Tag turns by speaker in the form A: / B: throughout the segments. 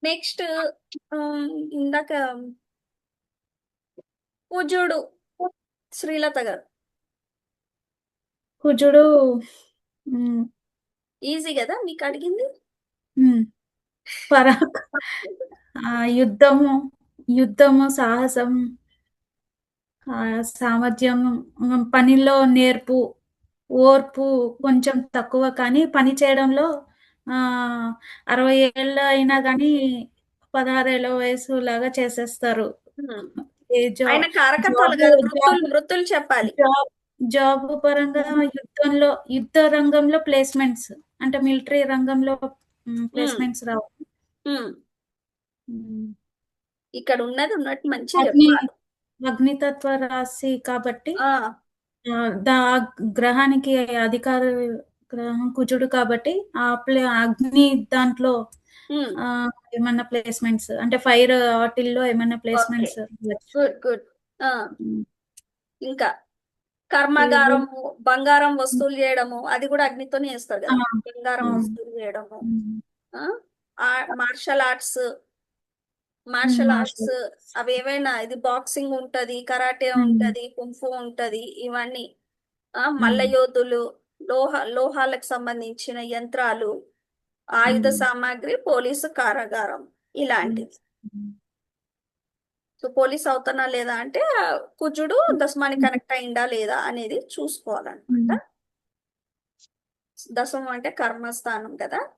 A: Next ఇందాక కుజుడు, శ్రీలత గారు.
B: కుజుడు. ఉమ్,
A: ఈజీ కదా మీకు అడిగింది.
B: ఉమ్, పరాక్. యుద్ధము, యుద్ధము, సాహసం, ఆ, సామర్థ్యం, పనిలో నేర్పు, ఓర్పు కొంచెం తక్కువ కానీ పని చేయడంలో ఆ 60 ఏళ్ళు అయినా కానీ 16 ఏళ్ళ వయసు లాగా చేసేస్తారు.
A: ఉమ్.
B: ఏ జాబ్
A: ఆయన కారకత్వాలు
B: జాబ్
A: కాదు, వృత్తులు
B: జాబ్
A: వృత్తులు చెప్పాలి.
B: జాబ్ జాబ్ పరంగా యుద్ధ రంగంలో ప్లేస్మెంట్స్ అంటే మిలిటరీ రంగంలో
A: ఉమ్,
B: ప్లేస్మెంట్స్ రావు.
A: ఉమ్.
B: ఉమ్,
A: ఇక్కడ ఉన్నది ఉన్నట్టు మంచి
B: అగ్ని
A: చెప్పాలి.
B: అగ్నితత్వ రాశి కాబట్టి
A: ఆ
B: ఆ, దా గ్రహానికి అధికార గ్రహం కుజుడు కాబట్టి అగ్ని దాంట్లో
A: ఉమ్.
B: ఆ, ఏమన్నా ప్లేస్మెంట్స్ అంటే ఫైర్ వాటిల్లో ఏమన్నా
A: ఓకే.
B: ప్లేస్మెంట్స్ ఇవ్వచ్చు.
A: Good good. ఆ
B: ఉమ్,
A: ఇంకా
B: ఇవి
A: కర్మాగారము, బంగారం వస్తువులు చేయడము, అది కూడా అగ్నితోనే చేస్తారు
B: ఆ,
A: కదా. బంగారం
B: అవును.
A: వస్తువులు చేయడము.
B: ఉమ్,
A: ఆ martial arts, martial arts
B: martial.
A: అవి ఏవైనా, ఇది బాక్సింగ్ ఉంటది, కరాటే
B: ఉమ్,
A: ఉంటది, కుంఫు ఉంటది, ఇవన్నీ. మల్ల
B: ఉమ్,
A: యోధులు, లోహాలకు సంబంధించిన యంత్రాలు, ఆయుధ
B: ఉమ్,
A: సామాగ్రి, పోలీసు కారాగారం,
B: ఉమ్,
A: ఇలాంటివి. సో పోలీస్ అవుతానా లేదా అంటే కుజుడు దశమానికి కనెక్ట్ అయిందా లేదా అనేది చూసుకోవాలన్నమాట.
B: ఉమ్,
A: దశమం అంటే కర్మస్థానం కదా.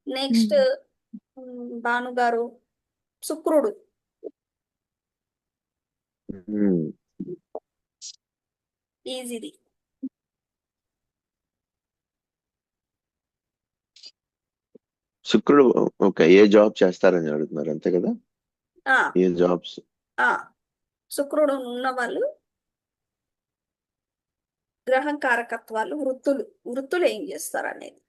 A: నెక్స్ట్
B: ఉమ్.
A: భానుగారు, శుక్రుడు.
C: ఉమ్.
A: ఈజీది.
C: శుక్రుడు. ఓకే, ఏ జాబ్ చేస్తారని అడుగుతున్నారు అంతే కదా?
A: ఆ
C: ఏ జాబ్స్?
A: ఆ శుక్రుడు ఉన్న వాళ్ళు గ్రహం కారకత్వాలు, వృత్తులు, వృత్తులు ఏం చేస్తారు అనేది.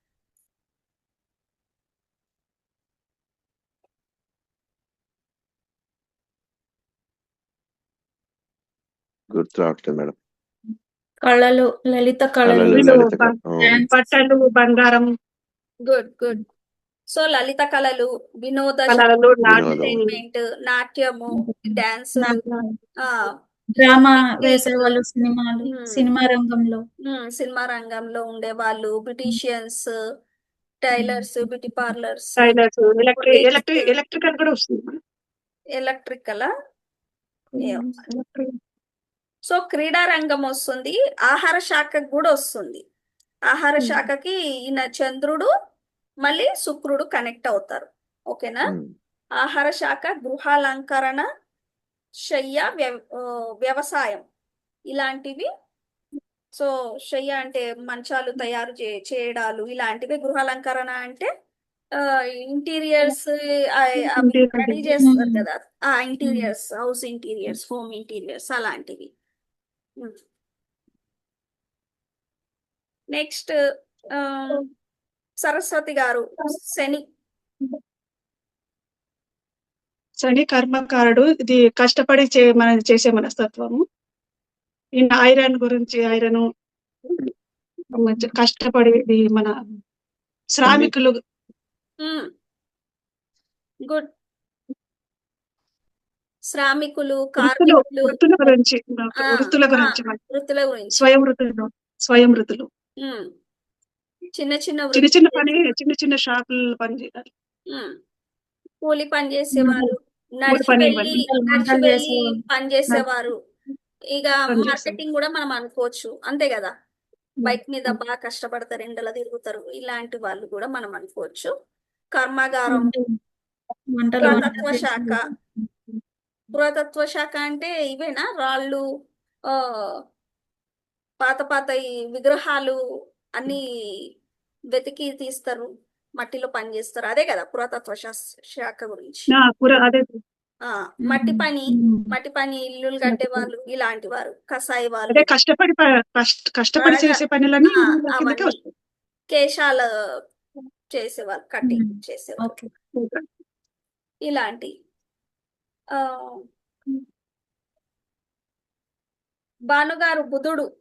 C: గుర్తు రావట్లేదు మేడం.
B: కళలు, లలిత కళలు,
C: కళలు,
D: వీళ్ళు
C: లలిత అవును.
B: డాన్స్.
D: బట్టలు, బంగారం,
A: గుడ్ గుడ్. సో లలిత కళలు, వినోద
D: కళలు,
C: వినోదం.
A: ఎంటర్టైన్మెంట్, నాట్యము, డాన్సులు,
B: నాకు
A: ఆ
B: డ్రామా
A: యాక్టింగ్,
B: వేసేవాళ్ళు, సినిమా రంగంలో.
A: సినిమా రంగంలో ఉండే వాళ్ళు, beauticians, tailors, beauty parlours,
D: tailors,
A: boutiques,
D: electrical కూడా వస్తుంది.
A: ఎలక్ట్రికల్.
D: ఎలక్ట్రికల్.
A: సో క్రీడా రంగం వస్తుంది, ఆహార శాఖకు కూడా వస్తుంది. ఆహార శాఖకి ఈయన చంద్రుడు మళ్ళీ శుక్రుడు కనెక్ట్ అవుతారు. ఓకేనా.
C: ఉమ్.
A: ఆహార శాఖ గృహాలంకరణ, శయ్య, వ్యవసాయం, ఇలాంటివి. సో శయ్య అంటే మంచాలు తయారు చేయడాలు, ఇలాంటివి. గృహాలంకరణ అంటే ఇంటీరియర్స్, అవి రెడీ చేస్తారు కదా. Interiors, house interiors, home interiors, అలాంటివి. నెక్స్ట్ సరస్వతి గారు, శని.
D: శని కర్మకారుడు. ఇది కష్టపడి మనం చేసే మనస్తత్వము. ఈ ఐరన్ గురించి, ఐరన్ కష్టపడి ఇది మన శ్రామికులు,
A: గుడ్. శ్రామికులు,
D: వృత్తులు,
A: కార్మికులు.
D: వృత్తుల గురించి,
A: ఆ
D: వృత్తుల
A: ఆ
D: గురించి
A: వృత్తుల గురించి.
D: స్వయం వృత్తులు, స్వయం వృత్తులు.
A: ఉమ్, చిన్న చిన్న
D: చిన్న
A: వృత్తులు
D: చిన్న పని,
A: చేస్తారు.
D: చిన్న చిన్న షాపులు పని చేయాలి.
A: ఉమ్, కూలి పని చేసేవారు,
D: మూడు
A: నడిచి
D: పని
A: వెళ్ళి
D: ఇవ్వండి.
A: నడిచి
B: వంటలు
A: వెళ్ళి
B: చేసేవాళ్ళు.
A: పని చేసేవారు. ఇక
D: పని చేస్తాం.
A: మార్కెటింగ్ కూడా మనం అనుకోవచ్చు, అంతే కదా. బైక్ మీద బాగా కష్టపడతారు, ఎండలో తిరుగుతారు, ఇలాంటి వాళ్ళు కూడా మనం అనుకోవచ్చు. కర్మాగారం,
B: వంటలు
A: పురాతత్వ శాఖ.
B: చేసేవాళ్ళు.
A: పురాతత్వ శాఖ అంటే ఇవేనా, రాళ్ళు, ఆ పాత పాత ఈ విగ్రహాలు అన్ని వెతికి తీస్తారు, మట్టిలో పని చేస్తారు, అదే కదా పురాతత్వ శాఖ గురించి.
D: అదే
A: ఆ మట్టి పని,
B: ఉమ్.
A: మట్టి పని, ఇల్లులు కట్టే వాళ్ళు, ఇలాంటి వారు. కసాయి
D: అదే
A: వాళ్ళు,
D: కష్టపడి కష్టపడి
A: త్వరగా
D: చేసే పనులన్నీ
A: ఆ
D: కిందకే
A: అవన్నీ.
D: వస్తాయి.
A: కేశాల చేసేవాళ్ళు, కటింగ్
B: ఉమ్.
A: చేసేవారు,
B: ఓకే.
A: ఇలాంటి. ఆ భానుగారు, బుధుడు.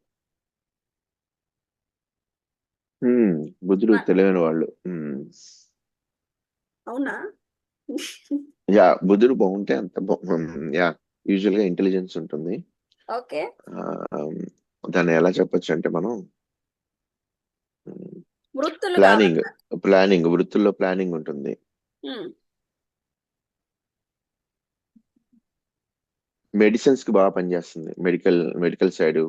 C: బుద్ధుడు
A: మ-
C: తెలియని వాళ్ళు.
A: అవునా.
C: యా బుధుడు బాగుంటే అంత యా యూజువల్ గా ఇంటెలిజెన్స్ ఉంటుంది.
A: ఓకే.
C: దాన్ని ఎలా చెప్పొచ్చు అంటే మనం
A: వృత్తులు
C: ప్లానింగ్
A: కావాలి.
C: వృత్తుల్లో ప్లానింగ్ ఉంటుంది. మెడిసిన్స్ కి బాగా పనిచేస్తుంది, మెడికల్ సైడ్.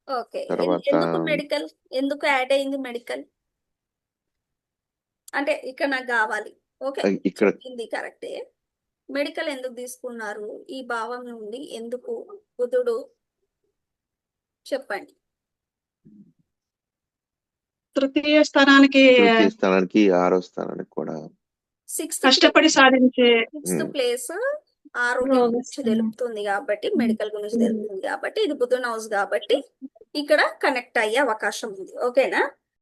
A: ఓకే.
C: తర్వాత
A: ఎందుకు మెడికల్, ఎందుకు యాడ్ అయింది మెడికల్ అంటే ఇక్కడ నాకు కావాలి. ఓకే,
C: ఇక్కడ
A: చెప్పింది కరెక్టే. మెడికల్ ఎందుకు తీసుకున్నారు ఈ భావం నుండి, ఎందుకు బుధుడు చెప్పండి.
D: తృతీయ స్థానానికి
C: తృతీయ స్థానానికి 6వ స్థానానికి కూడా
A: సిక్స్త్
D: కష్టపడి సాధించే
A: ప్లేస్ ఆరోగ్యం
B: రోగ
A: గురించి
B: స్థానం.
A: తెలుపుతుంది కాబట్టి, మెడికల్ గురించి తెలుపుతుంది కాబట్టి, ఇది బుధున్ హౌస్ కాబట్టి ఇక్కడ కనెక్ట్ అయ్యే అవకాశం ఉంది. ఓకేనా?